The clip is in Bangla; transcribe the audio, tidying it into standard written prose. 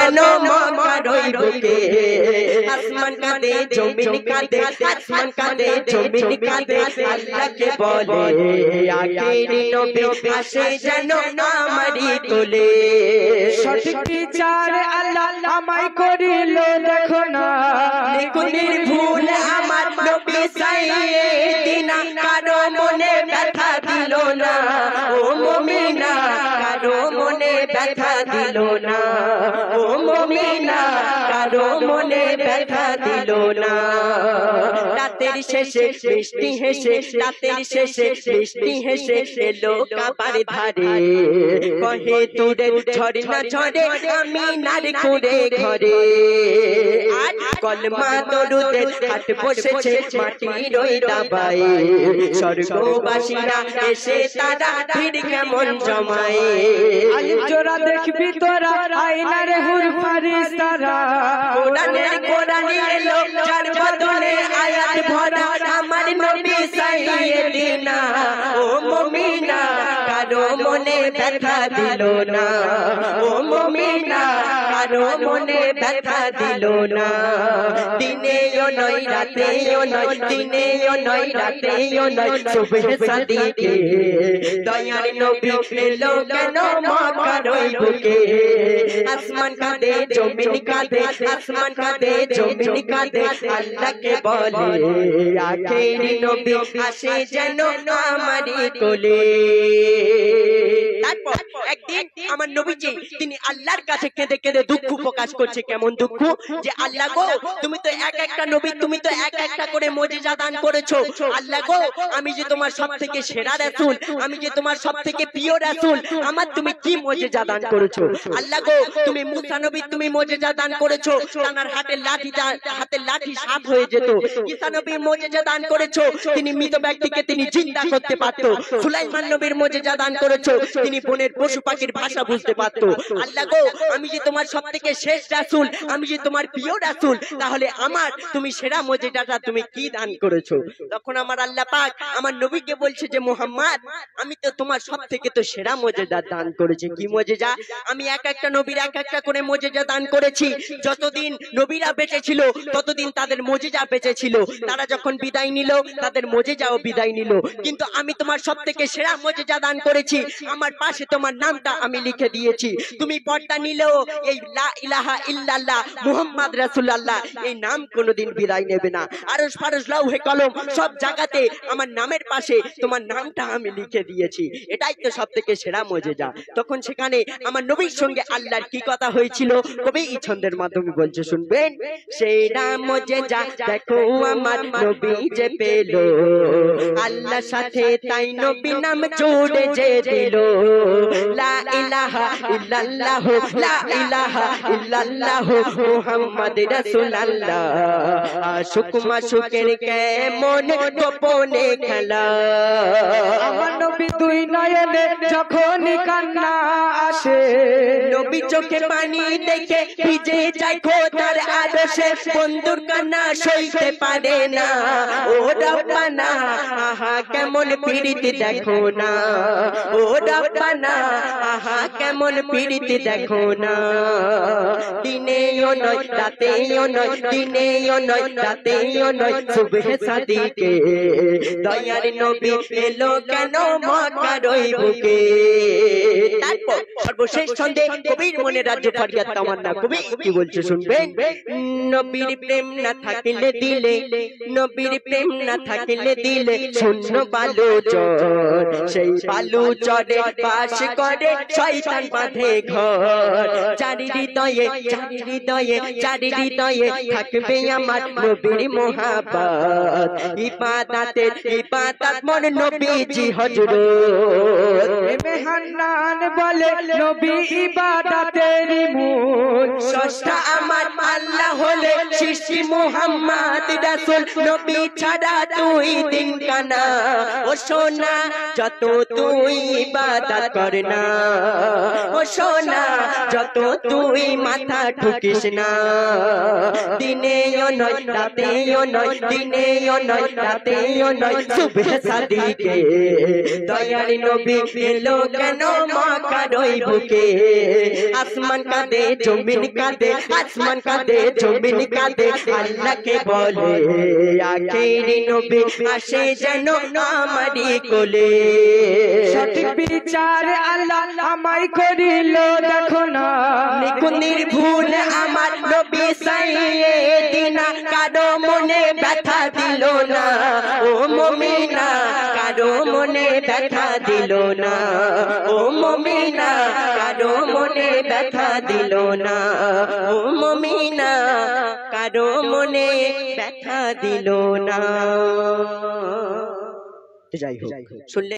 কেন মক্কার ওই বুকে আসমান কাঁদে জমিন কাঁদে আসমান কাঁদে জমিন কাঁদে আল্লাহকে বলে আখেরি নবী আসে যেন আমারই কোলে সঠিক বিচার আল্লাহ আমায় করিল দেখো না নিকুনির ভুল আমার নবী সাইয়েদিনা কারো মনে ব্যথা দিল না ও মুমিনা কারো মনে ব্যথা দিল না ও মুমিনা কারো মনে ব্যথা দিল না রাতের শেষে বৃষ্টি হেসে রাতের শেষে বৃষ্টি হেসে এলো কাবার ধারে কহে তুরে ঝরনা ঝরে আমি নার করে ঘরে আর কলমা দরুদের হাট বসেছে মাটির ওই দাবায় স্বর্গবাসীরা এসে তারা ভিড় কেমন জমায় আইন জোড়া দেখবি তোরা আয়নার হুর ফারিস্তারা কোরআনে এলো যার বদলে আয়াত ভরা আমার নবী সাইয়েদিনা ও মুমিনা কারো মনে ব্যথা দিল না ও মুমিনা কারো মনে ব্যথা দিল না দিনেও নয় রাতেও নয় দিনেও নয় রাতেও নয় সুবহ সাদিকে দয়ার নবী এলো কেন মক্কার ওই বুকে আসমান কাঁদে জমিন কাঁদে আসমান কাঁদে জমিন কাঁদে আল্লাহকে বলে আখেরি নবী আসে যেন আমারই কোলে তারপর একদিন আমার নবীজি তিনি আল্লাহর কাছে কেঁদে কেঁদে দুঃখ প্রকাশ করছে কেমন দুঃখ যে আল্লাহ গো তুমি তো এক একটা নবী তুমি তো এক একটা করে মুজিজা দান করেছো আল্লাহ গো আমি যে তোমার সবথেকে সেরা রাসূল আমি যে তোমার সবথেকে প্রিয় রাসূল আমার তুমি কি মুজিজা দান করেছো আল্লাহ গো তুমি মুসা নবী তুমি মুজিজা দান করেছো তার হাতের লাঠি সাপ হয়ে যেত ঈসা নবীর মুজিজা দান করেছো তিনি মৃত ব্যক্তিকে তিনি জিন্দা করতে পারতো সুলাইমান নবীর মুজিজা দান করেছো তিনি বনের পশু পাখির ভাষা বুঝতে পারতো আল্লাহ গো আমি যে তোমার সবথেকে শেষ রাসূল আমি যে তোমার প্রিয় রাসূল তাহলে আমার তুমি সেরা মুজিজাটা তুমি কি দান করেছো তখন আমার আল্লাহ পাক আমার নবীকে বলছে যে মুহাম্মদ আমি তো তোমার সবথেকে তো সেরা মুজিজা দান করেছি কি মুজিজা আমি এক একটা নবীর এক একটা করে মুজিজা দান করেছি যতদিন নবীরা বেঁচে ছিল ততদিন তাদের মুজিজা বেঁচে ছিল তারা যখন বিদায় নিল তাদের মুজিজাও বিদায় নিল কিন্তু আমি তোমার সবথেকে সেরা মুজিজা দান করেছি আমার পাশে তোমার নামটা আমি লিখে দিয়েছি তুমি পর্দা নিলেও এই লা ইলাহা ইল্লাল্লাহ মুহাম্মদ রাসূলুল্লাহ এই নাম কোনোদিন বিদায় নেবে না আরশ ফারশ লৌহে কলম সব জায়গাতে আমার নামের পাশে তোমার নামটা আমি লিখে দিয়েছি এটাই তো সবথেকে সেরা মুজিজা তখন সেখানে আমার নবীর সঙ্গে আল্লাহর কি কথা হয়েছিল কবি এই ছন্দের মাধ্যমে বলছে শুনবেন সেরা মুজিজা দেখো আমার নবী যে পেল আল্লাহর সাথে তাই নবী নাম জুড়ে যে দিল লা ইলাহা ইল্লাল্লাহ লা ইলাহা ইল্লাল্লাহ মুহাম্মদ রাসূলুল্লাহ আশুক মাশুকের কেমন গোপনে খেলা আমার নবী দুই নয়নে যখন কান্না আসে নবী চোখে পানি দেখে ভিজে যায় খোদার আদর্শে বন্ধুর কান্না সইতে পারে না ও রব্বানা আহা কেমন পীড়িত দেখো না ও রব্বানা আহা কেমন পীড়িত দেখো না দিনেও নয় রাতেও নয় দিনেও নয় রাতেও নয় সুবহ সাদিকে দয়ার নবী এলো কেন মক্কার ওই বুকে তারপর সর্বশেষ ছন্দে কবির মনে রাজ্য ফরিয়াদ তামান্না কবি কি বলছে শুনবেন নবীর প্রেম না থাকলে দিলে নবীর প্রেম না থাকলে দিলে শূন্য বালু চর সেই বালু চরে বাস করে শয়তান বাঁধে ঘর চারি হৃদয়ে চারি হৃদয়ে থাকবে আমার নবীর মোহাব্বত ইবাদতের ইবাদত মোর নবীজি হযরত মেহান্নান বলে নবী ইবাদতের মূল স্রষ্টা আমার আল্লাহ হলে শিষ্য সৃষ্টি মুহাম্মদ রাসূল নবী ছাড়া তুই দিন কানা ও সোনা যত তুই ইবাদত কর না ও সোনা যত তুই মাথা ঠুকিস না দিনেও নয় রাতেও নয় দিনেও নয় রাতেও নয় সুবহ সাদিকে দয়ার নবী এলো কেন মক্কার ওই বুকে আসমান কাঁদে জমিন কাঁদে আসমান কাঁদে জমিন কাঁদে আল্লাহকে বলে আখেরি নবী আসে যেন আমারই কোলে সঠিক বিচার আল্লাহ আমায় করিল দেখো না নির্ভুল আমার নবী সাইয়েদিনা কারো মনে ব্যথা দিল না ও মুমিনা কারো মনে ব্যথা দিল না ও মুমিনা কারো মনে ব্যথা দিল না ও মুমিনা কারো মনে ব্যথা দিল না যাই হোক শুনলে